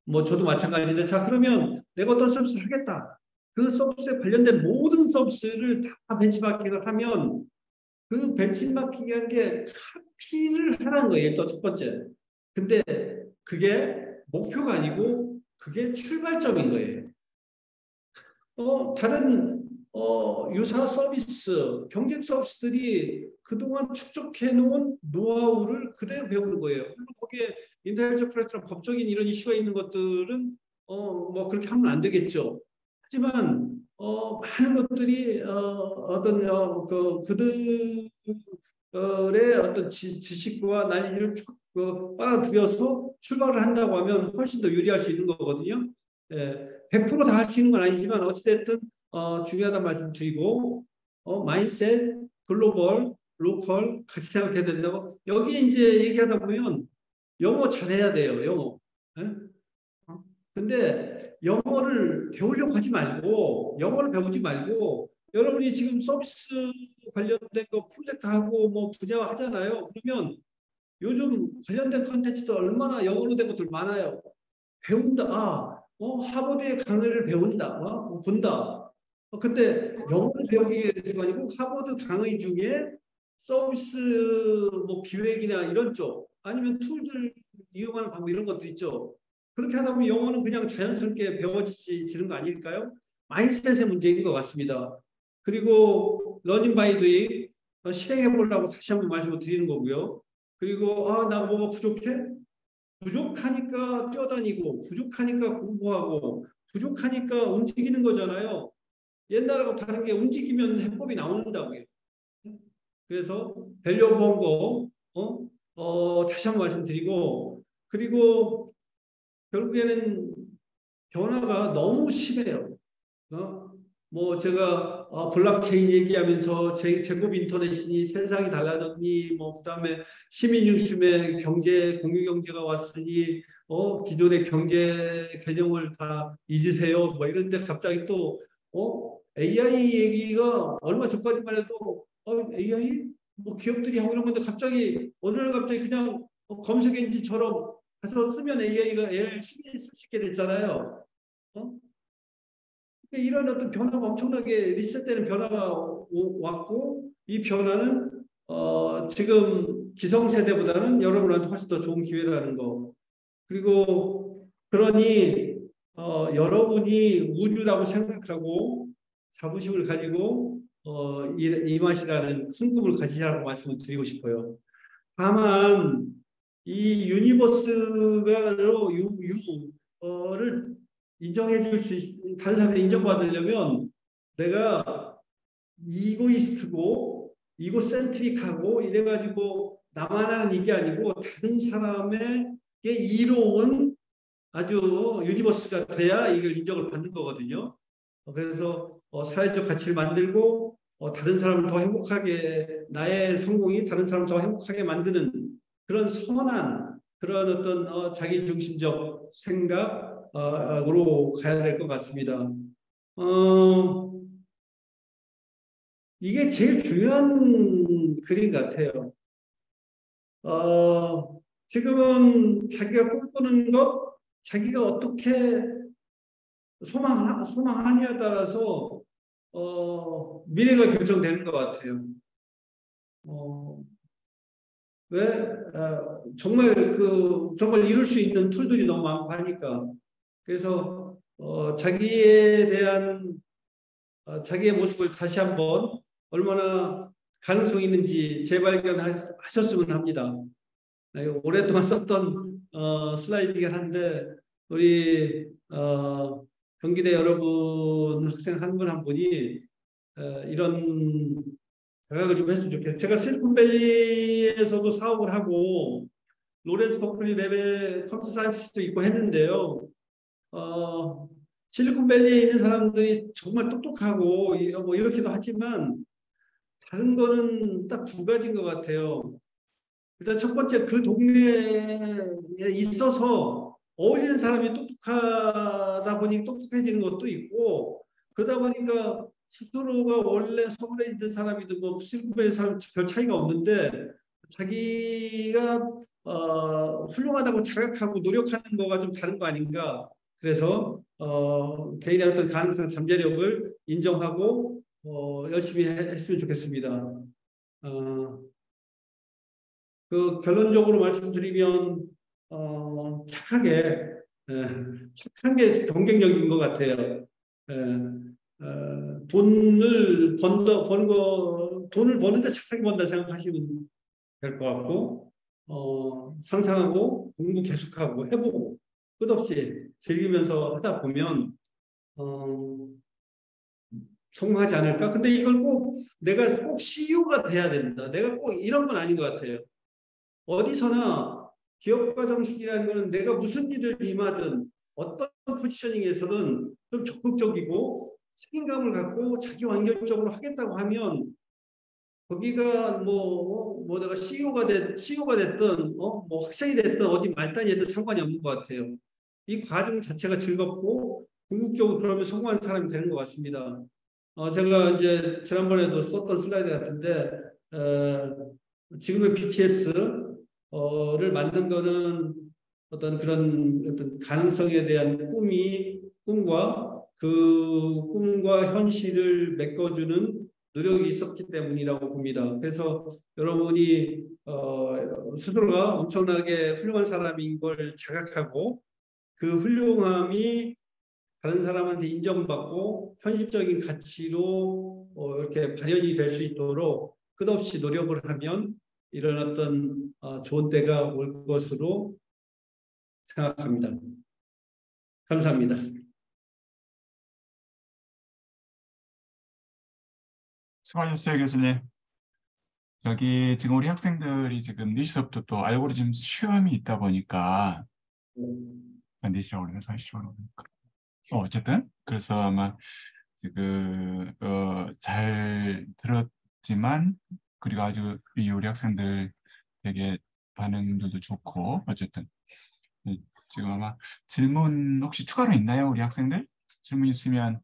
뭐 저도 마찬가지인데 자 그러면 내가 어떤 서비스를 하겠다. 그 서비스에 관련된 모든 서비스를 다 벤치마킹을 하면 그 벤치마킹이라는 게 카피를 하라는 거예요. 또 첫 번째. 근데 그게 목표가 아니고 그게 출발점인 거예요. 다른 유사 서비스, 경쟁 서비스들이 그동안 축적해 놓은 노하우를 그대로 배우는 거예요. 거기에 인텔리전트 프로젝트나 법적인 이런 이슈가 있는 것들은 뭐 그렇게 하면 안 되겠죠. 하지만 많은 것들이 그들의 어떤 지식과 난이지를 빨아들여서 출발을 한다고 하면 훨씬 더 유리할 수 있는 거거든요. 100%다 할 수 있는 건 아니지만 어찌됐든 중요하다는 말씀 드리고 마인셋, 글로벌, 로컬 같이 생각해야 된다고 여기 이제 얘기하다 보면 영어 잘해야 돼요. 영어. 근데 영어를 배우려고 하지 말고 영어를 배우지 말고 여러분이 지금 서비스 관련된 거 프로젝트 하고 뭐 분야 하잖아요. 그러면 요즘 관련된 컨텐츠도 얼마나 영어로 된 것들 많아요. 배운다. 하버드의 강의를 배운다. 본다. 근데 영어를 배우기 위해서가 아니고 하버드 강의 중에 서비스 뭐 기획이나 이런 쪽 아니면 툴들 이용하는 방법 이런 것도 있죠. 그렇게 하다 보면 영어는 그냥 자연스럽게 배워지는 거 아닐까요? 마인드셋의 문제인 것 같습니다. 그리고 러닝 바이 도잉 실행해 보려고 다시 한번 말씀을 드리는 거고요. 그리고 나 뭐가 부족해? 부족하니까 뛰어다니고 부족하니까 공부하고 부족하니까 움직이는 거잖아요. 옛날하고 다른 게 움직이면 해법이 나온다고요. 그래서 밸류 본거 다시 한번 말씀드리고 그리고 결국에는 변화가 너무 심해요. 뭐 제가 블록체인 얘기하면서 제곱 인터넷이니 세상이 달라졌니 뭐 그다음에 시민 중심의 경제 공유 경제가 왔으니 기존의 경제 개념을 다 잊으세요 뭐 이런데 갑자기 또 AI 얘기가 얼마 전까지만 해도 AI 뭐 기업들이 하고 이런 건데 갑자기 어느 날 갑자기 그냥 검색 엔진처럼 가서 쓰면 AI를 쓸 수 있게 됐잖아요. 이런 어떤 변화가 엄청나게 리셋되는 변화가 왔고 이 변화는 지금 기성세대보다는 여러분한테 훨씬 더 좋은 기회라는 거. 그리고 그러니 여러분이 우주라고 생각하고 자부심을 가지고 임하시라는 큰 꿈을 가지라고 말씀을 드리고 싶어요. 다만 이 유니버스가로 유를 인정해 줄 수 다른 사람이 인정받으려면 내가 이고이스트고 이고센트릭하고 이래가지고 나만 하는 이게 아니고 다른 사람에게 이로운 아주 유니버스가 돼야 이걸 인정을 받는 거거든요. 그래서 사회적 가치를 만들고 다른 사람을 더 행복하게 나의 성공이 다른 사람을 더 행복하게 만드는 그런 선한 그런 어떤 자기 중심적 생각으로 가야 될 것 같습니다. 이게 제일 중요한 그림 같아요. 지금은 자기가 꿈꾸는 것, 자기가 어떻게 소망하느냐에 따라서 미래가 결정되는 것 같아요. 왜? 정말 그런 걸 이룰 수 있는 툴들이 너무 많고 하니까. 그래서 자기에 대한 자기의 모습을 다시 한번 얼마나 가능성이 있는지 재발견하셨으면 합니다. 오랫동안 썼던 슬라이드이긴 한데 우리 경기대 여러분 학생 한 분 한 분이 이런 자각을 좀 했으면 좋겠어요. 제가 실리콘밸리에서도 사업을 하고 로렌스 버클리 랩의 컴퓨터 사이언티스트도 있고 했는데요. 실리콘밸리에 있는 사람들이 정말 똑똑하고 뭐 이렇게도 하지만 다른 거는 딱 두 가지인 것 같아요. 일단 첫 번째 그 동네에 있어서 어울리는 사람이 똑똑하다 보니 똑똑해지는 것도 있고 그러다 보니까 스스로가 원래 서울에 있는 사람이든 뭐 실리콘밸리 사람 별 차이가 없는데 자기가 훌륭하다고 자각하고 노력하는 거가 좀 다른 거 아닌가. 그래서 개인의 어떤 가능성 잠재력을 인정하고 열심히 했으면 좋겠습니다. 그 결론적으로 말씀드리면 착하게 착한 게 경쟁력인 것 같아요. 돈을 돈을 버는데 착하게 번다 생각하시면 될 것 같고 상상하고 공부 계속하고 해보고 끝없이 즐기면서 하다 보면 성공하지 않을까? 근데 이걸 꼭 내가 꼭 CEO가 돼야 된다. 내가 꼭 이런 건 아닌 것 같아요. 어디서나 기업가 정신이라는 것은 내가 무슨 일을 임하든 어떤 포지셔닝에서는 좀 적극적이고 책임감을 갖고 자기 완결적으로 하겠다고 하면 거기가 뭐 내가 CEO가 됐든 뭐 학생이 됐든 어디 말단이 됐든 상관이 없는 것 같아요. 이 과정 자체가 즐겁고 궁극적으로 그러면 성공한 사람이 되는 것 같습니다. 제가 이제 지난번에도 썼던 슬라이드 같은데 지금의 BTS를 만든 거는 어떤 그런 어떤 가능성에 대한 꿈과 그 꿈과 현실을 메꿔주는 노력이 있었기 때문이라고 봅니다. 그래서 여러분이 스스로가 엄청나게 훌륭한 사람인 걸 자각하고 그 훌륭함이 다른 사람한테 인정받고 현실적인 가치로 이렇게 발현이 될 수 있도록 끝없이 노력을 하면 이런 어떤 좋은 때가 올 것으로 생각합니다. 감사합니다. 수고하셨어요, 교수님. 여기 지금 우리 학생들이 지금 4시부터 또 알고리즘 시험이 있다 보니까 4시에 오르면 5시에 오르니까 어쨌든 그래서 아마 지금 잘 들었지만 그리고 아주 우리 학생들 되게 반응들도 좋고 어쨌든 지금 아마 질문 혹시 추가로 있나요, 우리 학생들? 질문 있으면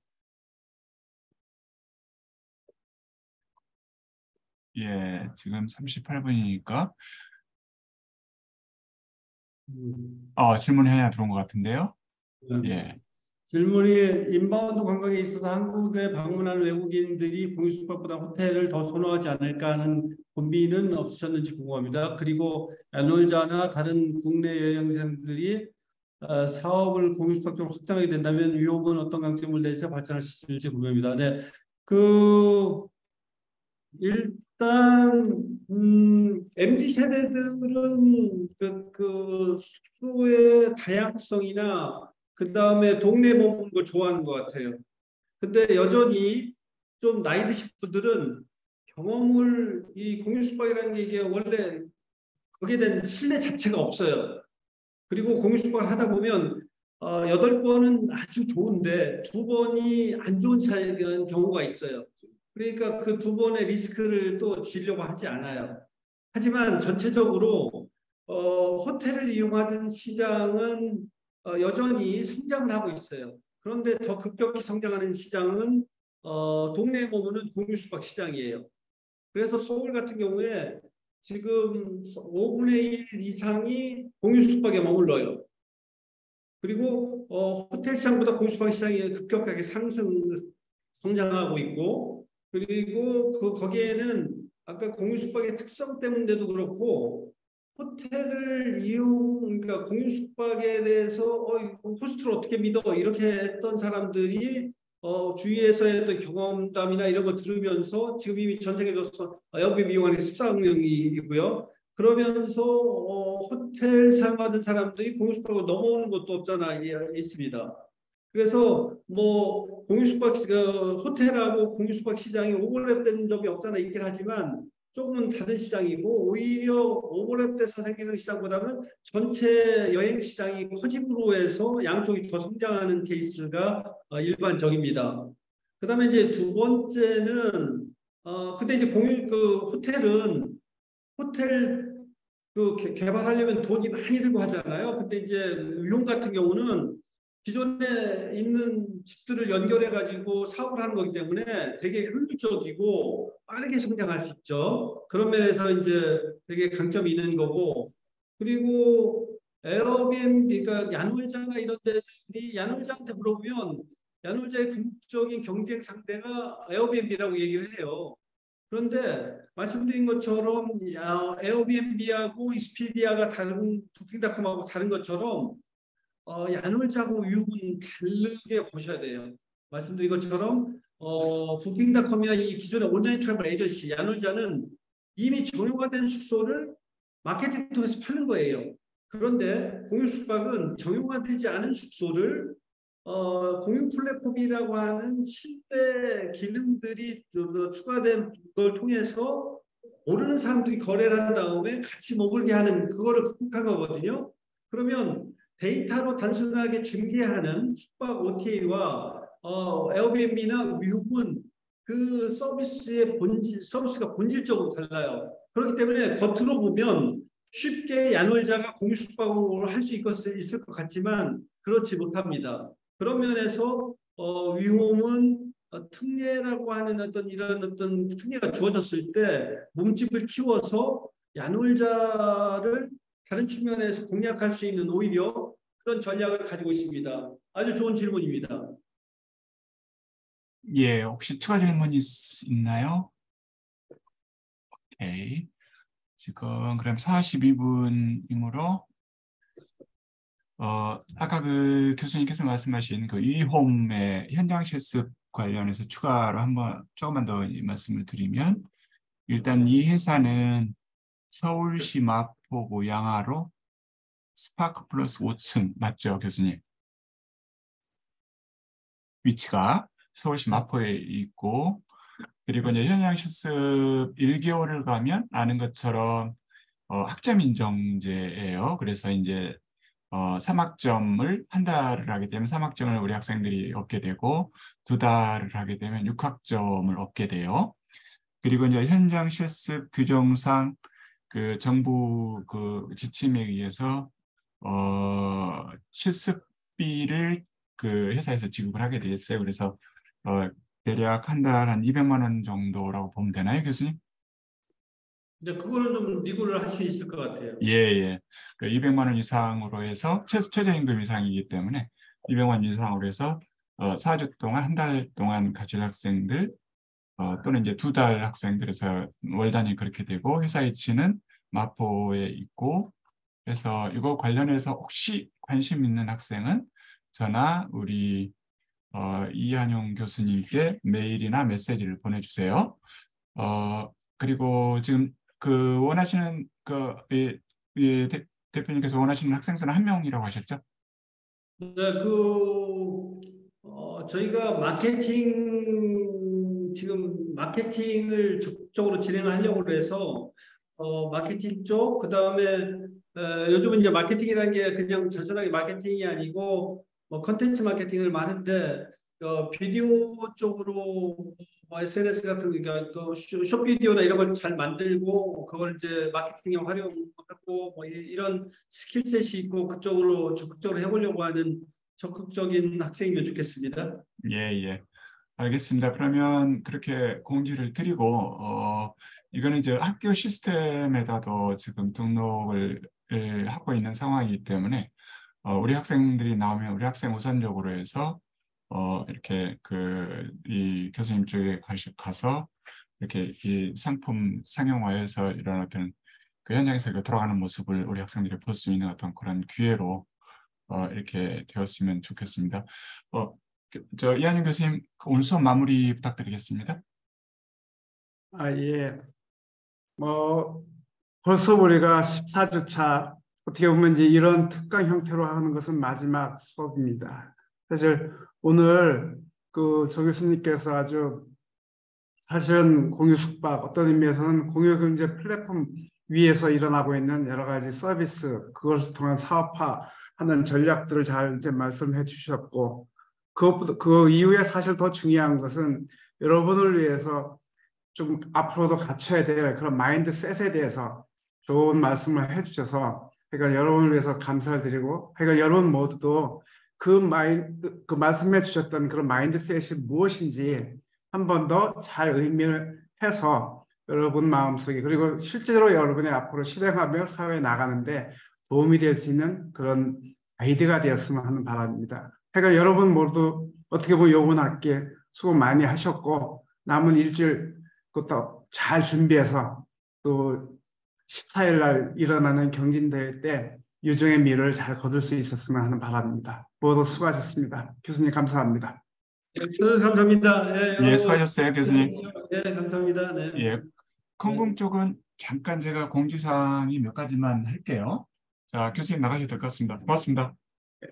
예, 지금 38분이니까 질문이 하나 들어온 것 같은데요. 예. 질문이 인바운드 관광에 있어서 한국에 방문하는 외국인들이 공유숙박보다 호텔을 더 선호하지 않을까 하는 고민은 없으셨는지 궁금합니다. 그리고 야놀자나 다른 국내 여행생들이 사업을 공유숙박 쪽으로 확장하게 된다면 위험은 어떤 강점을 내서 발전할 수 있을지 궁금합니다. 네, 일단 MZ 세대들은 그 숙소의 다양성이나 그 다음에 동네 머무는 걸 좋아하는 것 같아요. 근데 여전히 좀 나이 드신 분들은 경험을 이 공유 숙박이라는 게 이게 원래 거기에 대한 신뢰 자체가 없어요. 그리고 공유 숙박을 하다 보면 8번은 아주 좋은데 2번이 안 좋은 경우가 있어요. 그러니까 그 2번의 리스크를 또 지려고 하지 않아요. 하지만 전체적으로 호텔을 이용하는 시장은 여전히 성장을 하고 있어요. 그런데 더 급격히 성장하는 시장은 동네에 머무는 공유 숙박 시장이에요. 그래서 서울 같은 경우에 지금 5분의 1 이상이 공유 숙박에 머물러요. 그리고 호텔 시장보다 공유 숙박 시장이 급격하게 성장하고 있고, 그리고 거기에는 아까 공유 숙박의 특성 때문에도 그렇고 호텔을 그러니까 공유 숙박에 대해서 호스트를 어떻게 믿어 이렇게 했던 사람들이 주위에서 했던 경험담이나 이런 거 들으면서 지금 이미 전 세계적으로 에어비앤비 이용하는 게 14억 명이고요. 그러면서 호텔 사용하는 사람들이 공유 숙박으로 넘어오는 것도 없잖아 있습니다. 그래서 뭐 공유숙박 호텔하고 공유숙박 시장이 오버랩되는 점이 없잖아 있긴 하지만 조금은 다른 시장이고 오히려 오버랩돼서 생기는 시장보다는 전체 여행 시장이 커짐으로 해서 양쪽이 더 성장하는 케이스가 일반적입니다. 그다음에 이제 두 번째는 근데 이제 호텔 개발하려면 돈이 많이 들고 하잖아요. 근데 이제 위홈 같은 경우는 기존에 있는 집들을 연결해 가지고 사업을 하는 거기 때문에 되게 효율적이고 빠르게 성장할 수 있죠. 그런 면에서 이제 되게 강점이 있는 거고, 그리고 에어비앤비, 그러니까 야놀자나 이런 데들이 야놀자한테 물어보면 야놀자의 궁극적인 경쟁 상대가 에어비앤비라고 얘기를 해요. 그런데 말씀드린 것처럼 에어비앤비하고 익스피디아가 다른 부킹닷컴하고 다른 것처럼 야놀자고 위홈은 다르게 보셔야 돼요. 말씀드린 것처럼 부킹닷컴이나 이 기존의 온라인 트래블 에이전시 야놀자는 이미 정형화된 숙소를 마케팅 통해서 파는 거예요. 그런데 공유 숙박은 정형화되지 않은 숙소를 공유 플랫폼이라고 하는 신뢰 기능들이 추가된 걸 통해서 모르는 사람들이 거래를 한 다음에 같이 머물게 하는 그거를 극복한 거거든요. 그러면 데이터로 단순하게 중개하는 숙박 OTA와 에어비앤비나 위홈은 그 서비스가 본질적으로 달라요. 그렇기 때문에 겉으로 보면 쉽게 야놀자가 공유 숙박을 할 수 있을 것 같지만 그렇지 못합니다. 그런 면에서 위홈은 특례라고 하는 이런 특례가 주어졌을 때 몸집을 키워서 야놀자를 다른 측면에서 공략할 수 있는 오히려 그런 전략을 가지고 있습니다. 아주 좋은 질문입니다. 예, 혹시 추가 질문 있나요? 오케이. 지금 그럼 42분이므로 아까 그 교수님께서 말씀하신 그 위홈의 현장 실습 관련해서 추가로 조금만 더 말씀을 드리면, 일단 이 회사는 서울시 마포구 양화로 스파크 플러스 5층 맞죠, 교수님? 위치가 서울시 마포에 있고, 그리고 이제 현장 실습 1개월을 가면 아는 것처럼 학점 인정제예요. 그래서 이제 3학점을 한 달을 하게 되면 3학점을 우리 학생들이 얻게 되고, 2달을 하게 되면 6학점을 얻게 돼요. 그리고 이제 현장 실습 규정상 그 정부 그 지침에 의해서 실습비를 그 회사에서 지급을 하게 되었어요. 그래서 대략 한 달 한 200만 원 정도라고 보면 되나요, 교수님? 근데 그거는 좀 미국을 할 수 있을 것 같아요. 예. 그 200만 원 이상으로 해서 최저임금 이상이기 때문에 200만 이상으로 해서 4주 동안, 한 달 동안 가실 학생들 또는 이제 2달 학생들에서 월 단위 그렇게 되고, 회사 이치는 마포에 있고, 그래서 이거 관련해서 혹시 관심 있는 학생은 저나 우리 이한용 교수님께 메일이나 메시지를 보내주세요. 그리고 지금 그 원하시는 대표님께서 원하시는 학생 수는 1명이라고 하셨죠? 네, 저희가 지금 마케팅을 적극적으로 진행하려고 해서 마케팅 쪽, 그다음에 요즘은 이제 마케팅이라는 게 그냥 단순하게 마케팅이 아니고 컨텐츠 마케팅을 많은데 비디오 쪽으로 SNS 같은 그러니까 숏비디오나 이런 걸 잘 만들고 그걸 이제 마케팅에 활용하고 이런 스킬셋이 있고 그쪽으로 적극적으로 해보려고 하는 적극적인 학생이면 좋겠습니다. 예. 알겠습니다. 그러면 그렇게 공지를 드리고 이거는 이제 학교 시스템에다도 지금 등록을 하고 있는 상황이기 때문에 우리 학생들이 나오면 우리 학생 우선적으로 해서 이렇게 이 교수님 쪽에 가서 이렇게 이 상품 상용화해서 이런 어떤 그 현장에서 돌아가는 모습을 우리 학생들이 볼 수 있는 어떤 그런 기회로 이렇게 되었으면 좋겠습니다. 이한영 교수님, 오늘 수업 마무리 부탁드리겠습니다. 예. 벌써 우리가 14주차 어떻게 보면 이제 이런 특강 형태로 하는 것은 마지막 수업입니다. 사실 오늘 조 교수님께서 아주 사실은 공유 숙박, 어떤 의미에서는 공유 경제 플랫폼 위에서 일어나고 있는 여러 가지 서비스, 그것을 통한 사업화하는 전략들을 잘 이제 말씀해 주셨고, 그 이후에 사실 더 중요한 것은 여러분을 위해서 좀 앞으로도 갖춰야 될 그런 마인드셋에 대해서 좋은 말씀을 해주셔서, 그러니까 여러분을 위해서 감사를 드리고, 그러니까 여러분 모두도 그 말씀해 주셨던 그런 마인드셋이 무엇인지 한 번 더 잘 의미를 해서 여러분 마음속에, 그리고 실제로 여러분이 앞으로 실행하며 사회에 나가는데 도움이 될 수 있는 그런 아이디어가 되었으면 하는 바람입니다. 그러니까 여러분 모두 어떻게 보면 이번 학기 수고 많이 하셨고, 남은 일주일 그것도 잘 준비해서 또 14일 날 일어나는 경진대회 때 유종의 미를 잘 거둘 수 있었으면 하는 바람입니다. 모두 수고하셨습니다. 교수님 감사합니다. 감사합니다. 예, 수고하셨어요, 교수님. 네, 감사합니다. 네. 예, 컴공 쪽은 잠깐 제가 공지사항이 몇 가지만 할게요. 자, 교수님 나가셔도 될 것 같습니다. 고맙습니다. 네.